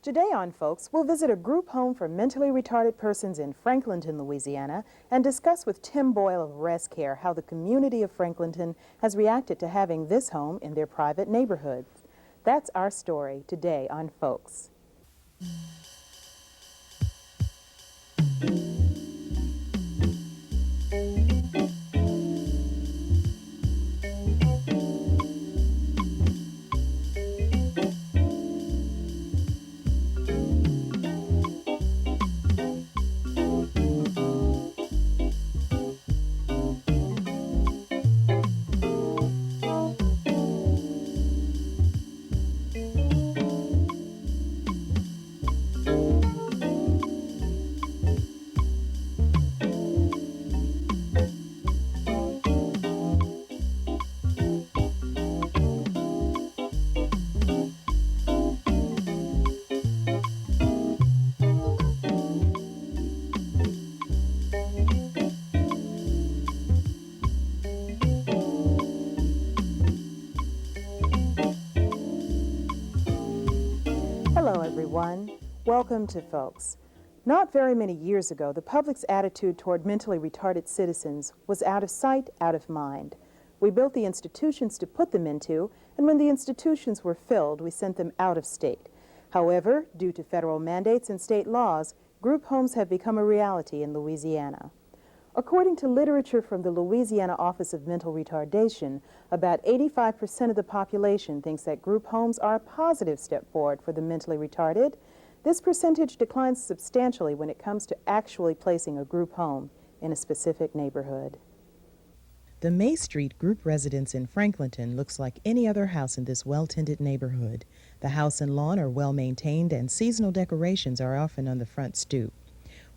Today on Folks, we'll visit a group home for mentally retarded persons in Franklinton, Louisiana, and discuss with Tim Boyle of Res Care how the community of Franklinton has reacted to having this home in their private neighborhoods. That's our story today on Folks. Hello everyone, welcome to Folks. Not very many years ago, the public's attitude toward mentally retarded citizens was out of sight, out of mind. We built the institutions to put them into, and when the institutions were filled, we sent them out of state. However, due to federal mandates and state laws, group homes have become a reality in Louisiana. According to literature from the Louisiana Office of Mental Retardation, about 85% of the population thinks that group homes are a positive step forward for the mentally retarded. This percentage declines substantially when it comes to actually placing a group home in a specific neighborhood. The May Street group residence in Franklinton looks like any other house in this well-tended neighborhood. The house and lawn are well-maintained and seasonal decorations are often on the front stoop.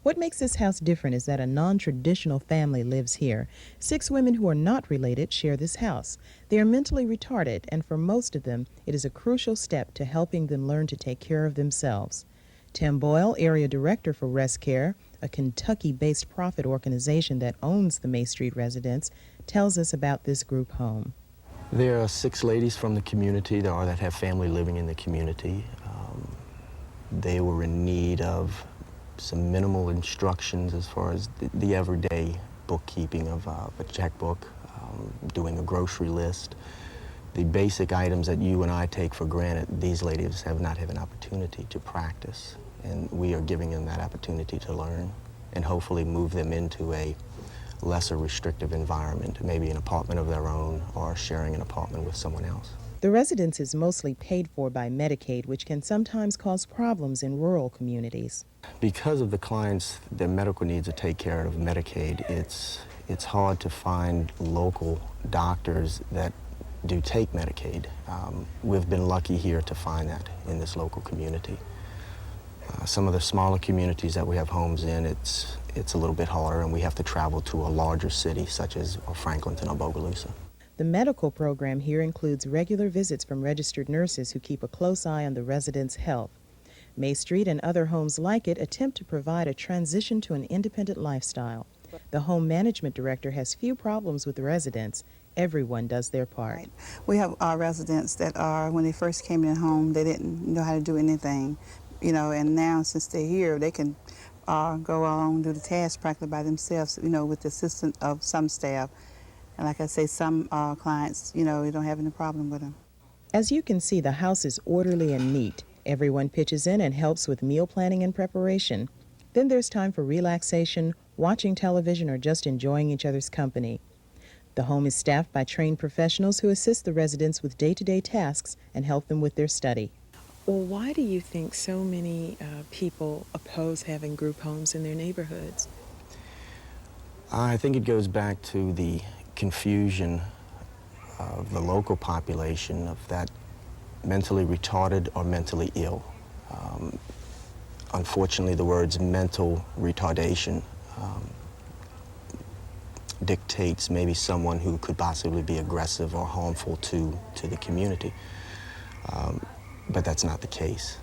What makes this house different is that a non-traditional family lives here. 6 women who are not related share this house. They are mentally retarded, and for most of them, it is a crucial step to helping them learn to take care of themselves. Tim Boyle, Area Director for Res Care, a Kentucky-based profit organization that owns the May Street residence, tells us about this group home. There are 6 ladies from the community that have family living in the community. They were in need of some minimal instructions as far as the everyday bookkeeping of a checkbook, doing a grocery list. The basic items that you and I take for granted, these ladies have not had an opportunity to practice, and we are giving them that opportunity to learn and hopefully move them into a lesser restrictive environment, maybe an apartment of their own or sharing an apartment with someone else. The residence is mostly paid for by Medicaid, which can sometimes cause problems in rural communities. Because of the clients, their medical needs are taken care of Medicaid, it's hard to find local doctors that do take Medicaid. We've been lucky here to find that in this local community. Some of the smaller communities that we have homes in, it's a little bit harder, and we have to travel to a larger city such as Franklinton or Bogalusa. The medical program here includes regular visits from registered nurses who keep a close eye on the residents' health. May Street and other homes like it attempt to provide a transition to an independent lifestyle. The home management director has few problems with the residents. Everyone does their part. Right. We have our residents that are, when they first came in home, they didn't know how to do anything, and now since they're here, they can go along and do the tasks practically by themselves, with the assistance of some staff. And like I say, some clients, we don't have any problem with them. As you can see, the house is orderly and neat. Everyone pitches in and helps with meal planning and preparation. Then there's time for relaxation, watching television, or just enjoying each other's company. The home is staffed by trained professionals who assist the residents with day-to-day tasks and help them with their study. Well, why do you think so many people oppose having group homes in their neighborhoods? I think it goes back to the confusion of the local population of that mentally retarded or mentally ill. Unfortunately, the words mental retardation dictates maybe someone who could possibly be aggressive or harmful to the community. But that's not the case.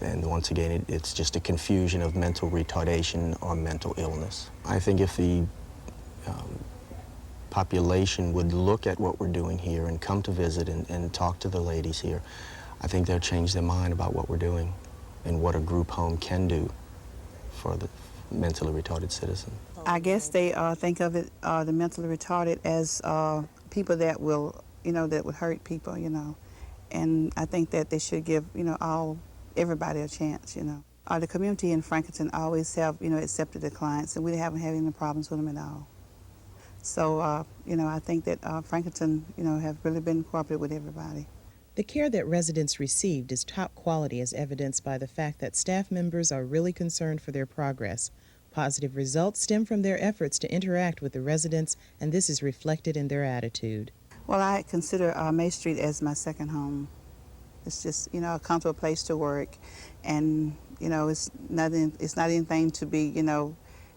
And once again, it's just a confusion of mental retardation or mental illness. I think if the population would look at what we're doing here and come to visit and talk to the ladies here, I think they'll change their mind about what we're doing and what a group home can do for the mentally retarded citizen. I guess they think of it, the mentally retarded, as people that will, that would hurt people, And I think that they should give, everybody a chance, The community in Franklinton always have, accepted the clients, and we haven't had any problems with them at all. So, I think that Franklinton, have really been cooperative with everybody. The care that residents received is top quality, as evidenced by the fact that staff members are really concerned for their progress. Positive results stem from their efforts to interact with the residents, and this is reflected in their attitude. Well, I consider May Street as my second home. It's just, a comfortable place to work, and, it's not anything to be,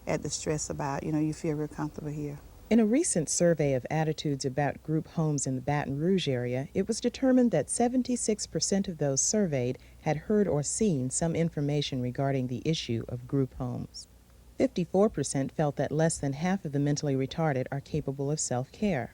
at the stress about. You feel real comfortable here. In a recent survey of attitudes about group homes in the Baton Rouge area, it was determined that 76% of those surveyed had heard or seen some information regarding the issue of group homes. 54% felt that less than half of the mentally retarded are capable of self-care.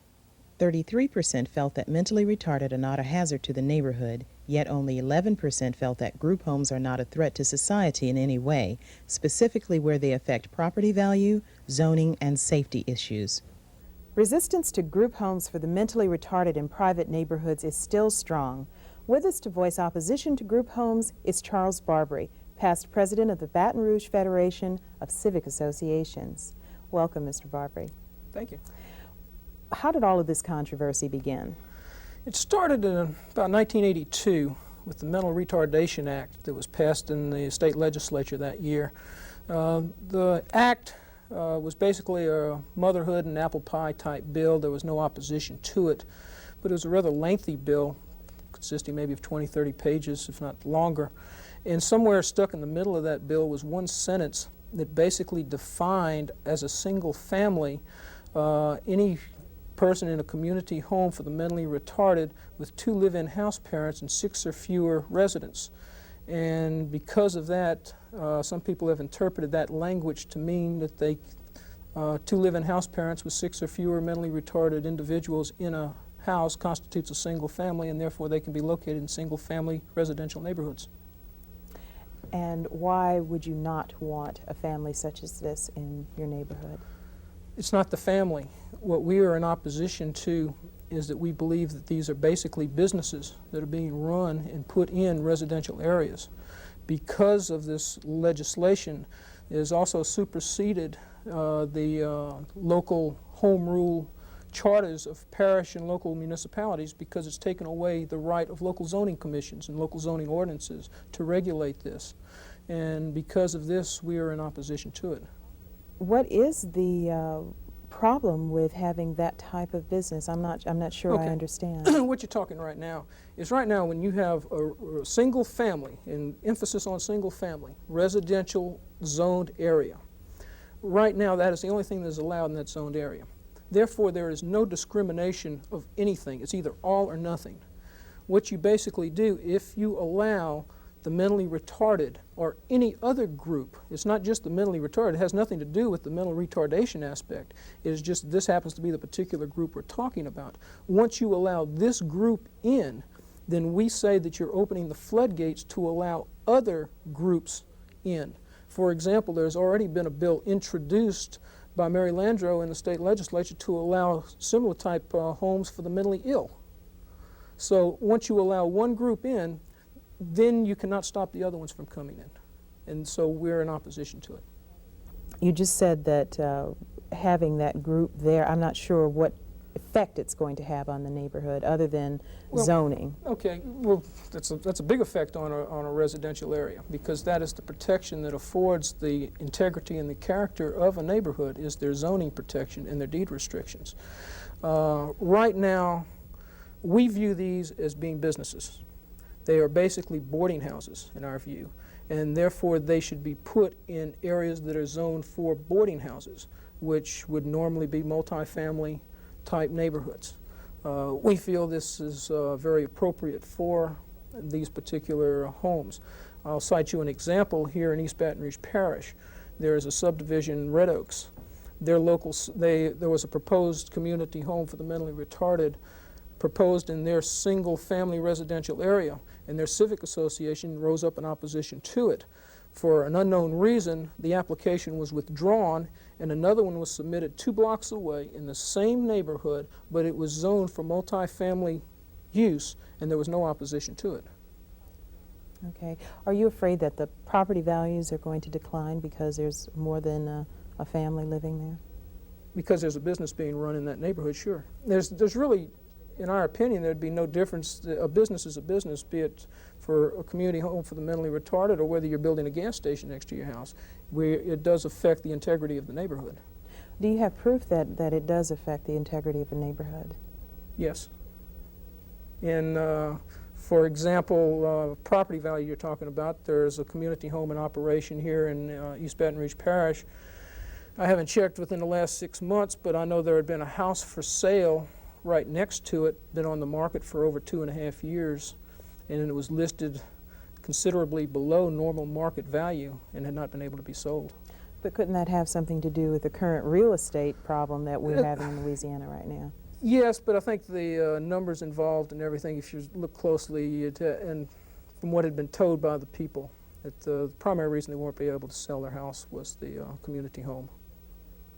33% felt that mentally retarded are not a hazard to the neighborhood, yet only 11% felt that group homes are not a threat to society in any way, specifically where they affect property value, zoning, and safety issues. Resistance to group homes for the mentally retarded in private neighborhoods is still strong. With us to voice opposition to group homes is Charles Barbre, past president of the Baton Rouge Federation of Civic Associations. Welcome, Mr. Barbre. Thank you. How did all of this controversy begin? It started in about 1982 with the Mental Retardation Act that was passed in the state legislature that year. The act was basically a motherhood and apple pie type bill. There was no opposition to it, but it was a rather lengthy bill consisting maybe of 20, 30 pages, if not longer. And somewhere stuck in the middle of that bill was one sentence that basically defined as a single family any person in a community home for the mentally retarded with 2 live-in house parents and 6 or fewer residents. And because of that, some people have interpreted that language to mean that 2 live-in house parents with 6 or fewer mentally retarded individuals in a house constitutes a single family, and therefore they can be located in single-family residential neighborhoods. And why would you not want a family such as this in your neighborhood? It's not the family. What we are in opposition to is that we believe that these are basically businesses that are being run and put in residential areas. Because of this legislation, it has also superseded the local home rule charters of parish and local municipalities, because it's taken away the right of local zoning commissions and local zoning ordinances to regulate this. And because of this, we are in opposition to it. What is the problem with having that type of business? I'm not sure Okay. I understand. What you're talking right now is when you have a single family, and emphasis on single family, residential zoned area. Right now, that is the only thing that is allowed in that zoned area. Therefore, there is no discrimination of anything. It's either all or nothing. What you basically do, if you allow the mentally retarded or any other group, it's not just the mentally retarded, it has nothing to do with the mental retardation aspect. It is just this happens to be the particular group we're talking about. Once you allow this group in, then we say that you're opening the floodgates to allow other groups in. For example, there's already been a bill introduced by Mary Landrieu in the state legislature to allow similar type homes for the mentally ill. So once you allow one group in, then you cannot stop the other ones from coming in. And so we're in opposition to it. You just said that having that group there, I'm not sure what effect it's going to have on the neighborhood other than zoning. Okay, well, that's a big effect on a residential area, because that is the protection that affords the integrity and the character of a neighborhood, is their zoning protection and their deed restrictions. Right now, we view these as being businesses. They are basically boarding houses in our view, and therefore they should be put in areas that are zoned for boarding houses, which would normally be multifamily type neighborhoods. We feel this is very appropriate for these particular homes. I'll cite you an example here in East Baton Rouge Parish. There is a subdivision, Red Oaks. There was a proposed community home for the mentally retarded proposed in their single-family residential area, and their Civic Association rose up in opposition to it. For an unknown reason, the application was withdrawn, and another one was submitted 2 blocks away in the same neighborhood, but it was zoned for multifamily use, and there was no opposition to it. Okay. Are you afraid that the property values are going to decline because there's more than a family living there? Because there's a business being run in that neighborhood, sure. There's really, in our opinion, there'd be no difference. A business is a business, be it for a community home for the mentally retarded or whether you're building a gas station next to your house. It does affect the integrity of the neighborhood. Do you have proof that it does affect the integrity of a neighborhood? Yes. For example, property value you're talking about, there's a community home in operation here in East Baton Rouge Parish. I haven't checked within the last 6 months, but I know there had been a house for sale right next to it, been on the market for over 2.5 years, and it was listed considerably below normal market value and had not been able to be sold. But couldn't that have something to do with the current real estate problem that we're having in Louisiana right now? Yes, but I think the numbers involved and everything, if you look closely, and from what had been told by the people, that the primary reason they weren't able to sell their house was the community home.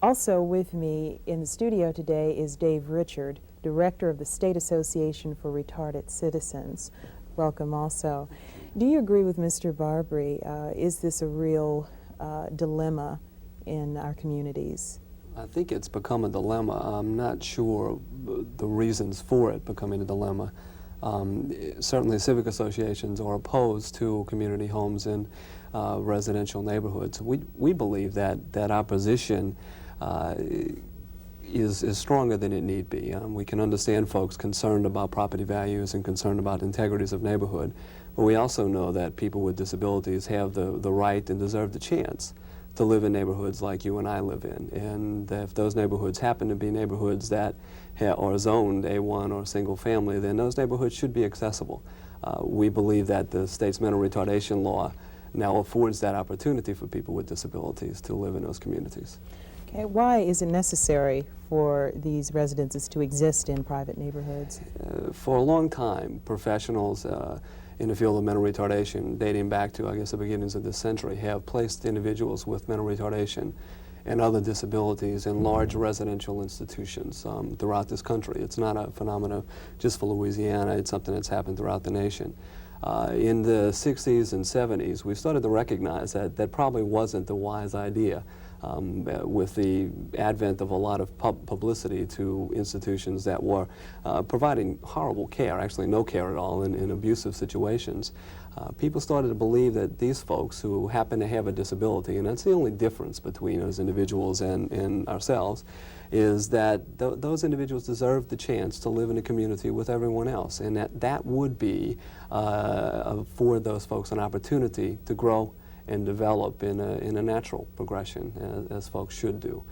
Also with me in the studio today is Dave Richard, Director of the State Association for Retarded Citizens. Welcome also. Do you agree with Mr. Barbre? Is this a real dilemma in our communities? I think it's become a dilemma. I'm not sure the reasons for it becoming a dilemma. Certainly civic associations are opposed to community homes in residential neighborhoods. We believe that our position is stronger than it need be. We can understand folks concerned about property values and concerned about integrities of neighborhood, but we also know that people with disabilities have the right and deserve the chance to live in neighborhoods like you and I live in. And if those neighborhoods happen to be neighborhoods that are zoned A1 or single family, then those neighborhoods should be accessible. We believe that the state's mental retardation law now affords that opportunity for people with disabilities to live in those communities. Okay, why is it necessary for these residences to exist in private neighborhoods? For a long time, professionals in the field of mental retardation, dating back to, I guess, the beginnings of this century, have placed individuals with mental retardation and other disabilities in large residential institutions throughout this country. It's not a phenomenon just for Louisiana, it's something that's happened throughout the nation. In the 60s and 70s, we started to recognize that probably wasn't the wise idea. With the advent of a lot of publicity to institutions that were providing horrible care, actually no care at all in abusive situations, people started to believe that these folks who happen to have a disability, and that's the only difference between us individuals and ourselves, is that those individuals deserve the chance to live in a community with everyone else, and that would be for those folks an opportunity to grow and develop in a natural progression, as folks should do.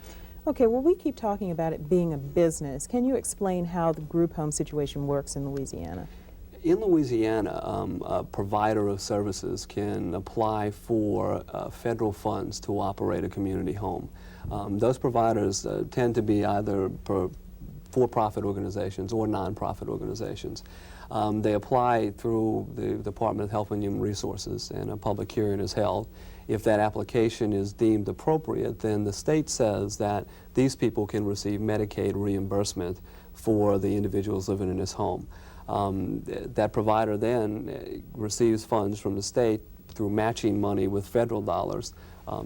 Okay, well, we keep talking about it being a business. Can you explain how the group home situation works in Louisiana? In Louisiana, a provider of services can apply for federal funds to operate a community home. Those providers tend to be either for-profit organizations or non-profit organizations. They apply through the Department of Health and Human Resources, and a public hearing is held. If that application is deemed appropriate, then the state says that these people can receive Medicaid reimbursement for the individuals living in this home. That provider then receives funds from the state through matching money with federal dollars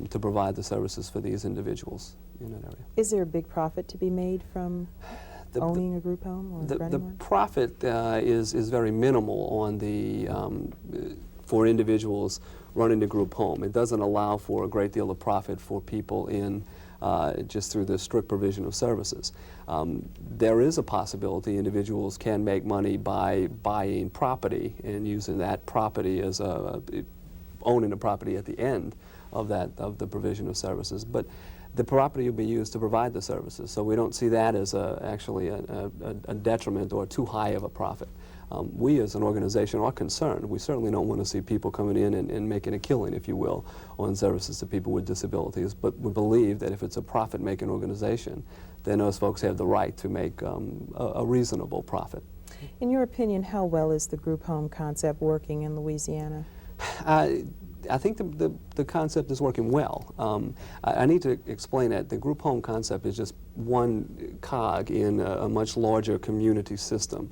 to provide the services for these individuals in that area. Is there a big profit to be made from owning a group home or running one? The profit is very minimal on the for individuals running the group home. It doesn't allow for a great deal of profit for people in just through the strict provision of services. There is a possibility individuals can make money by buying property and using that property as owning the property at the end of the provision of services. But the property will be used to provide the services, so we don't see that as actually a detriment or too high of a profit. We as an organization are concerned. We certainly don't want to see people coming in and making a killing, if you will, on services to people with disabilities, but we believe that if it's a profit-making organization, then those folks have the right to make a reasonable profit. In your opinion, how well is the group home concept working in Louisiana? I think the concept is working well. I need to explain that the group home concept is just one cog in a much larger community system.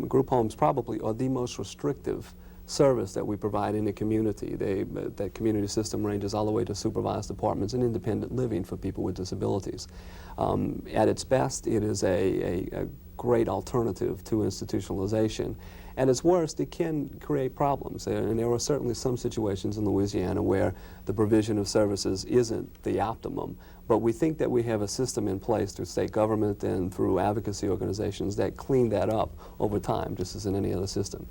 Group homes probably are the most restrictive service that we provide in the community. That community system ranges all the way to supervised apartments and independent living for people with disabilities. At its best, it is a great alternative to institutionalization. At its worst, it can create problems, and there are certainly some situations in Louisiana where the provision of services isn't the optimum, but we think that we have a system in place through state government and through advocacy organizations that clean that up over time, just as in any other system.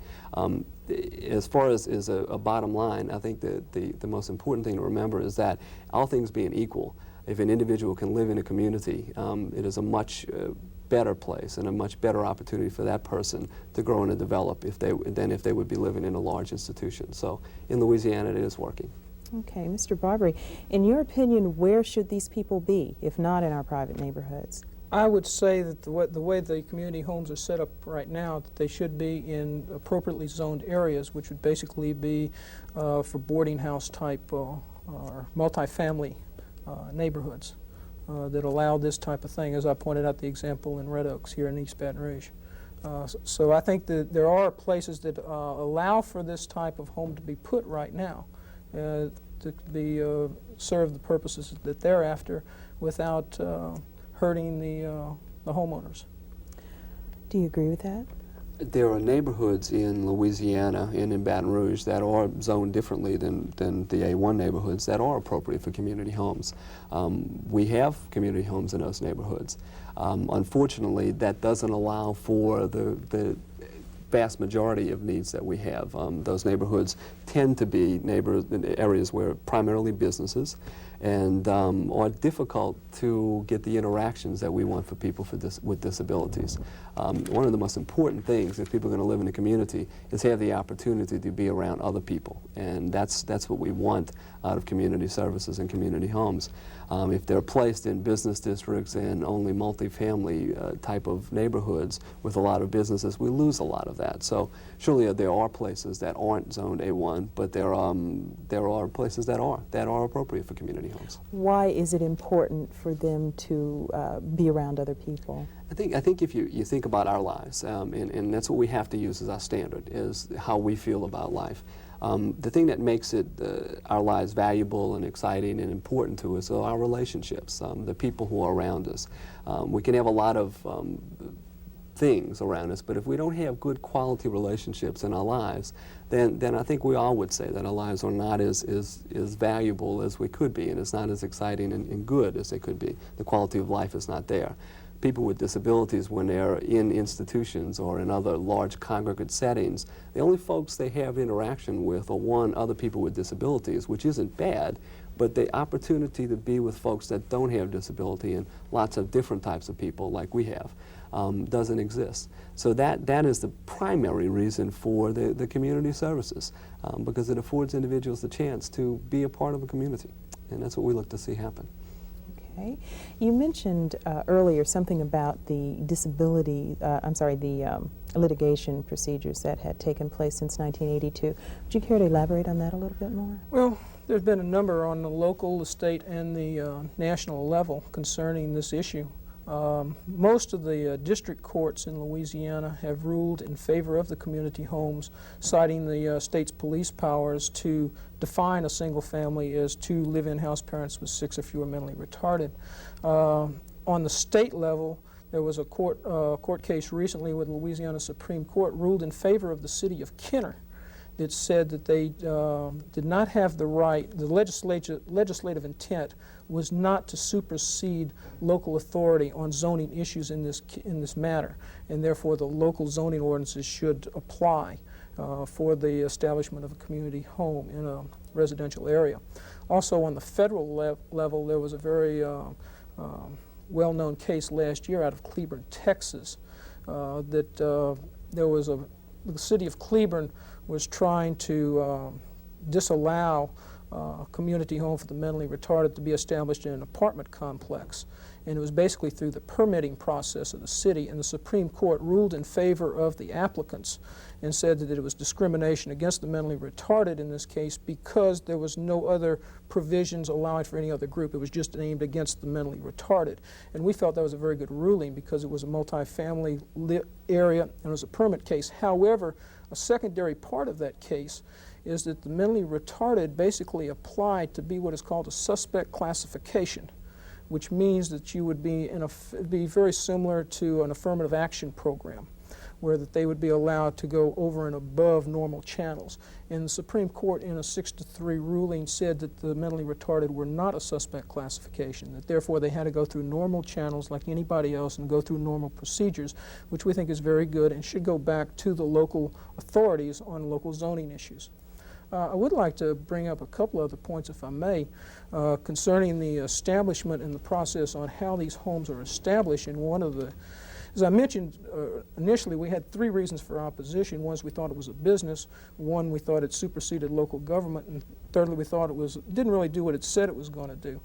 As far as a bottom line, I think that the most important thing to remember is that all things being equal, if an individual can live in a community, it is a much better place and a much better opportunity for that person to grow and to develop than if they would be living in a large institution. So in Louisiana, it is working. Okay, Mr. Barbre, in your opinion, where should these people be, if not in our private neighborhoods? I would say that the way the community homes are set up right now, that they should be in appropriately zoned areas, which would basically be for boarding house type or multifamily neighborhoods. That allow this type of thing, as I pointed out the example in Red Oaks here in East Baton Rouge. So I think that there are places that allow for this type of home to be put right now, to be serve the purposes that they're after without hurting the homeowners. Do you agree with that? There are neighborhoods in Louisiana and in Baton Rouge that are zoned differently than the A1 neighborhoods that are appropriate for community homes. We have community homes in those neighborhoods. Unfortunately, that doesn't allow for the vast majority of needs that we have. Those neighborhoods tend to be areas where primarily businesses and are difficult to get the interactions that we want for people with disabilities. One of the most important things if people are going to live in a community is have the opportunity to be around other people, and that's what we want out of community services and community homes. If they're placed in business districts and only multifamily type of neighborhoods with a lot of businesses, we lose a lot of that. So surely there are places that aren't zoned A1, but there are places that are appropriate for community homes. Why is it important for them to be around other people? I think if you think about our lives, and that's what we have to use as our standard, is how we feel about life. The thing that makes our lives valuable and exciting and important to us are our relationships, the people who are around us. We can have a lot of things around us, but if we don't have good quality relationships in our lives, then I think we all would say that our lives are not as valuable as we could be, and it's not as exciting and good as they could be. The quality of life is not there. People with disabilities, when they're in institutions or in other large congregate settings, the only folks they have interaction with are other people with disabilities, which isn't bad, but the opportunity to be with folks that don't have disability and lots of different types of people like we have doesn't exist. So that is the primary reason for the community services, because it affords individuals the chance to be a part of a community, and that's what we look to see happen. Okay. You mentioned earlier something about the litigation procedures that had taken place since 1982. Would you care to elaborate on that a little bit more? Well, there's been a number on the local, the state, and the national level concerning this issue. Most of the district courts in Louisiana have ruled in favor of the community homes, citing the state's police powers to define a single family as 2 live-in house parents with 6 or fewer mentally retarded. On the state level, there was a court case recently where the Louisiana Supreme Court ruled in favor of the city of Kenner. It said that they did not have the right, the legislative intent was not to supersede local authority on zoning issues in this matter, and therefore the local zoning ordinances should apply for the establishment of a community home in a residential area. Also on the federal level, there was a very well-known case last year out of Cleburne, Texas, that the city of Cleburne was trying to disallow community home for the mentally retarded to be established in an apartment complex. And it was basically through the permitting process of the city, and the Supreme Court ruled in favor of the applicants and said that it was discrimination against the mentally retarded in this case because there was no other provisions allowed for any other group. It was just aimed against the mentally retarded. And we felt that was a very good ruling because it was a multi-family area and it was a permit case. However, a secondary part of that case is that the mentally retarded basically applied to be what is called a suspect classification, which means that you would be be very similar to an affirmative action program, where that they would be allowed to go over and above normal channels. And the Supreme Court, in a 6-3 ruling, said that the mentally retarded were not a suspect classification, that therefore they had to go through normal channels like anybody else and go through normal procedures, which we think is very good and should go back to the local authorities on local zoning issues. I would like to bring up a couple other points, if I may, concerning the establishment and the process on how these homes are established. And one of the, as I mentioned initially, we had 3 reasons for opposition. One is we thought it was a business. One, we thought it superseded local government. And thirdly, we thought it didn't really do what it said it was going to do.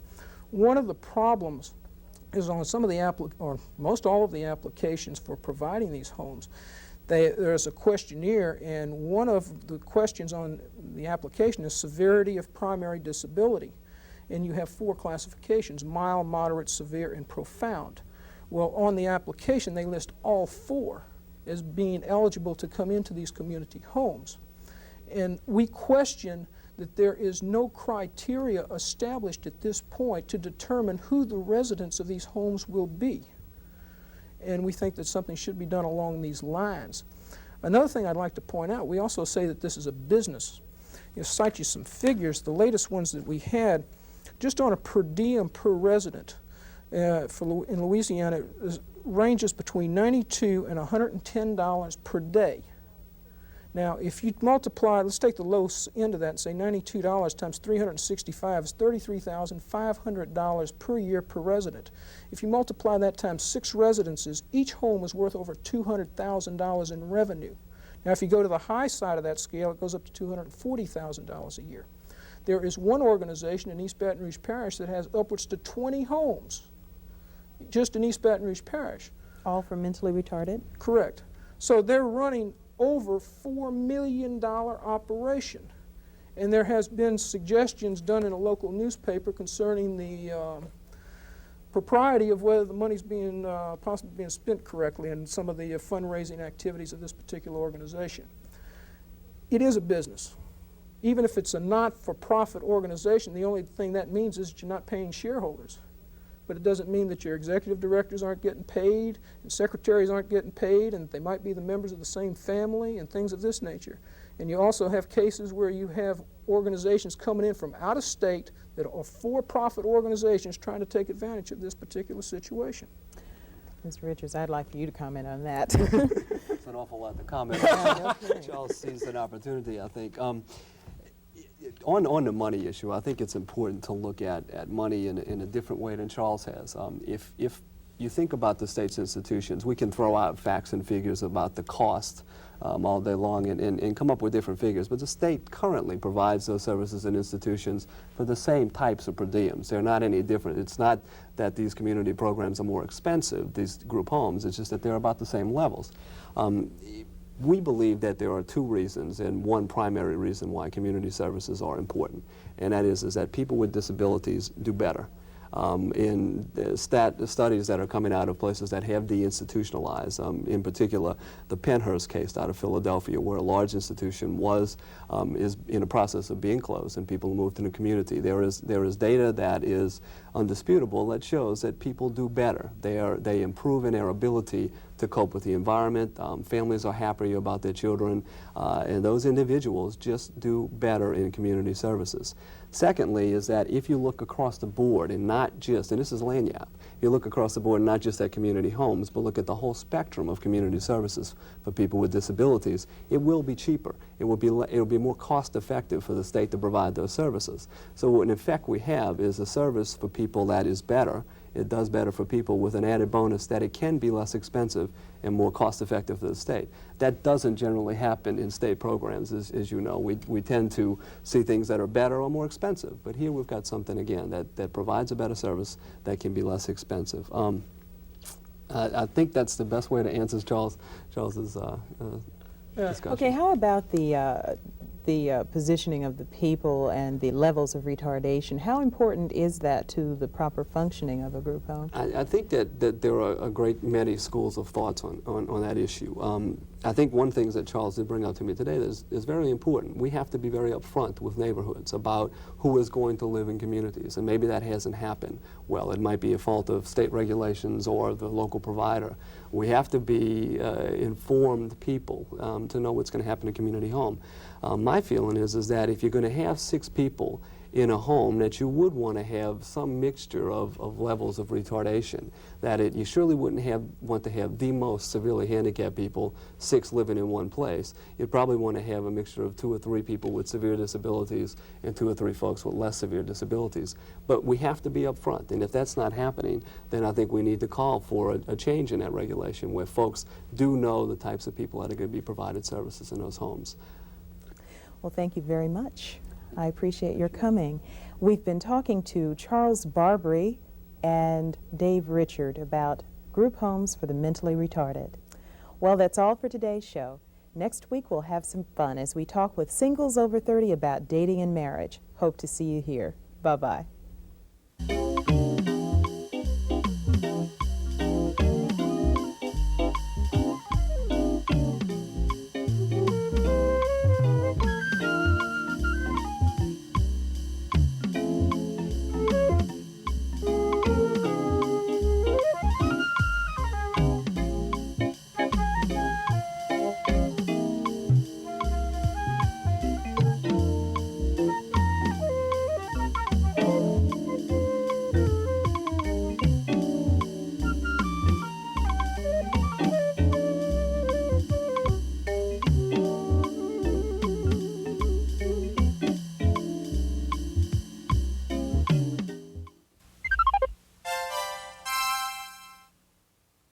One of the problems is on some of the or most all of the applications for providing these homes, there's a questionnaire, and one of the questions on the application is severity of primary disability. And you have 4 classifications: mild, moderate, severe, and profound. Well, on the application, they list all 4 as being eligible to come into these community homes. And we question that there is no criteria established at this point to determine who the residents of these homes will be. And we think that something should be done along these lines. Another thing I'd like to point out, we also say that this is a business. I'll cite you some figures. The latest ones that we had, just on a per diem per resident in Louisiana, it ranges between $92 and $110 per day. Now, if you multiply, let's take the low end of that and say $92 times 365 is $33,500 per year per resident. If you multiply that times 6 residences, each home is worth over $200,000 in revenue. Now, if you go to the high side of that scale, it goes up to $240,000 a year. There is one organization in East Baton Rouge Parish that has upwards to 20 homes, just in East Baton Rouge Parish. All for mentally retarded? Correct. So they're running over $4 million operation. And there has been suggestions done in a local newspaper concerning the propriety of whether the money's being possibly being spent correctly in some of the fundraising activities of this particular organization. It is a business. Even if it's a not-for-profit organization, the only thing that means is that you're not paying shareholders. But it doesn't mean that your executive directors aren't getting paid and secretaries aren't getting paid and that they might be the members of the same family and things of this nature. And you also have cases where you have organizations coming in from out of state that are for-profit organizations trying to take advantage of this particular situation. Mr. Richards, I'd like for you to comment on that. It's an awful lot to comment on. Charles sees an opportunity, I think. On the money issue, I think it's important to look at money in a different way than Charles has. If you think about the state's institutions, we can throw out facts and figures about the cost all day long and come up with different figures, but the state currently provides those services and institutions for the same types of per diems. They're not any different. It's not that these community programs are more expensive, these group homes, it's just that they're about the same levels. We believe that there are 2 reasons, and one primary reason why community services are important, and that is that people with disabilities do better. In the studies that are coming out of places that have deinstitutionalized, in particular the Pennhurst case out of Philadelphia, where a large institution is in the process of being closed and people moved in the community. There is data that is undisputable that shows that people do better. They improve in their ability to cope with the environment. Families are happier about their children, and those individuals just do better in community services. Secondly is that if you look across the board and not just, and this is Lanyap, you look across the board not just at community homes, but look at the whole spectrum of community services for people with disabilities, it will be cheaper. It will be more cost effective for the state to provide those services. So in effect we have is a service for people that is better it does better for people, with an added bonus that it can be less expensive and more cost-effective for the state. That doesn't generally happen in state programs, as you know. We tend to see things that are better or more expensive, but here we've got something, again, that provides a better service that can be less expensive. I think that's the best way to answer Charles's discussion. Okay, how about the positioning of the people and the levels of retardation? How important is that to the proper functioning of a group home? I think that there are a great many schools of thoughts on that issue. I think one thing that Charles did bring out to me today is very important. We have to be very upfront with neighborhoods about who is going to live in communities, and maybe that hasn't happened. Well, it might be a fault of state regulations or the local provider. We have to be informed people to know what's going to happen in a community home. My feeling is that if you're going to have 6 people in a home, that you would want to have some mixture of levels of retardation, that you surely wouldn't want to have the most severely handicapped people, 6 living in one place. You'd probably want to have a mixture of 2 or 3 people with severe disabilities and 2 or 3 folks with less severe disabilities. But we have to be upfront, and if that's not happening, then I think we need to call for a change in that regulation where folks do know the types of people that are going to be provided services in those homes. Well, thank you very much. I appreciate your coming. We've been talking to Charles Barbre and Dave Richard about group homes for the mentally retarded. Well, that's all for today's show. Next week we'll have some fun as we talk with singles over 30 about dating and marriage. Hope to see you here. Bye-bye.